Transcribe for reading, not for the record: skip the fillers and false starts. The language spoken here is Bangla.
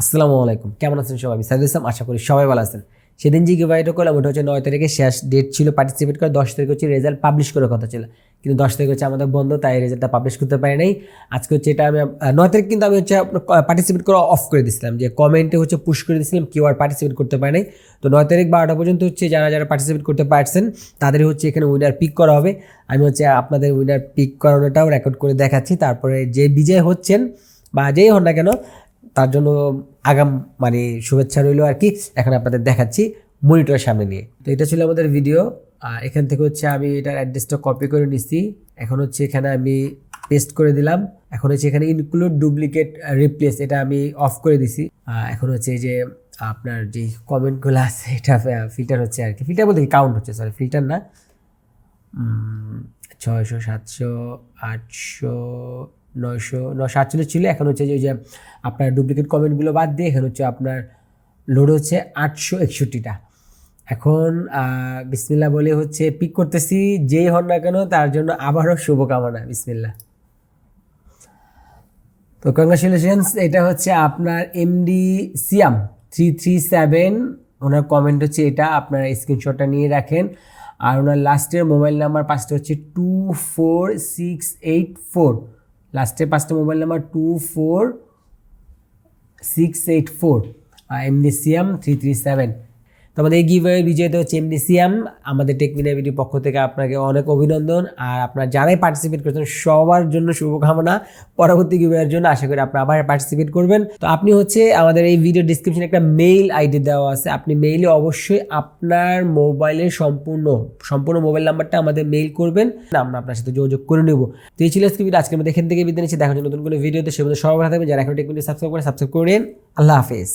আসসালামু আলাইকুম, কেমন আছেন সবাই? আমি সাইদুল ইসলাম, আশা করি সবাই ভালো আছেন। সেদিন যে গিভঅ্যাওয়েটা করলাম ওটা হচ্ছে 9 তারিখে শেষ ডেট ছিল পার্টিসিপেট করে, 10 তারিখ হচ্ছে রেজাল্ট পাবলিশ করার কথা ছিল, কিন্তু 10 তারিখ হচ্ছে আমাদের বন্ধ, তাই রেজাল্টটা পাবলিশ করতে পারি নাই। আজকে হচ্ছে এটা আমি 9 তারিখ কিন্তু আমি হচ্ছে পার্টিসিপেট করা অফ করে দিয়েছিলাম, যে কমেন্টে হচ্ছে পুশ করে দিয়েছিলাম কেউ আর পার্টিসিপেট করতে পারে নাই। তো 9 তারিখ 12টা পর্যন্ত হচ্ছে যারা যারা পার্টিসিপেট করতে পারছেন তাদের হচ্ছে এখানে উইনার পিক করা হবে। আমি হচ্ছে আপনাদের উইনার পিক করানোটাও রেকর্ড করে দেখাচ্ছি, তারপরে যে বিজয় হচ্ছেন বা যেই হন না কেন তার জন্য আগাম মানে শুভেচ্ছা রইল আর কি। এখন আপনাদের দেখাচ্ছি মনিটরের সামনে নিয়ে। তো এটা ছিল আমাদের ভিডিও, আর এখান থেকে হচ্ছে আমি এটার অ্যাড্রেসটা কপি করে নিচ্ছি। এখন হচ্ছে এখানে আমি পেস্ট করে দিলাম। এখন হচ্ছে এখানে ইনক্লুড ডুপ্লিকেট রিপ্লেস এটা আমি অফ করে দিছি। এখন হচ্ছে এই যে আপনার যে কমেন্টগুলো আছে এটা ফিল্টার হচ্ছে আর কি, ফিল্টার বলতে কি কাউন্ট হচ্ছে, সরি ফিল্টার না। 600, 700, 800, 900, 948 ছিল। এখন হচ্ছে যে আপনার ডুপ্লিকেট কমেন্টগুলো বাদ দিয়ে এখানে হচ্ছে আপনার লোড হচ্ছে 861টা। এখন বিসমিল্লাহ বলে হচ্ছে পিক করতেছি, যেই হন না কেন তার জন্য আবারও শুভকামনা। বিসমিল্লাহ। তো কংগ্রাচুলেশনস, এটা হচ্ছে আপনার এমডি সিয়াম 337, ওনার কমেন্ট হচ্ছে এটা, আপনার স্ক্রিনশটটা নিয়ে রাখেন। আর ওনার লাস্টের মোবাইল নাম্বার 5টা হচ্ছে 24684, লাস্টের 5টা মোবাইল নাম্বার 24684, এমডি সিয়াম 337। তো আমাদের এই গিভওয়ে বিজয়ীটা হচ্ছে এমডি সিয়াম। আমাদের টেকমিনা ভিডিওর পক্ষ থেকে আপনাকে অনেক অভিনন্দন, আর আপনারা যারাই পার্টিসিপেট করছেন সবার জন্য শুভকামনা পরবর্তী গিভওয়ের জন্য। আশা করি আপনারা আবার পার্টিসিপেট করবেন। তো আপনি হচ্ছে আমাদের এই ভিডিও ডিসক্রিপশনে একটা মেইল আইডি দেওয়া আছে, আপনি মেইলে অবশ্যই আপনার মোবাইলের সম্পূর্ণ মোবাইল নাম্বারটা আমাদের মেইল করবেন, আমরা আপনার সাথে যোগাযোগ করে নেব। তো এই ছিল আজকে ভিডিও, আজকে আমরা এখান থেকে বিদায় নিচ্ছি। দেখার জন্য নতুন কোনো ভিডিওতে সে সবাই ভালো থাকবেন। যারা এখন টেকমিনা সাবস্ক্রাইব করেন, সাবস্ক্রাইব করে নিন। আল্লাহ হাফেজ।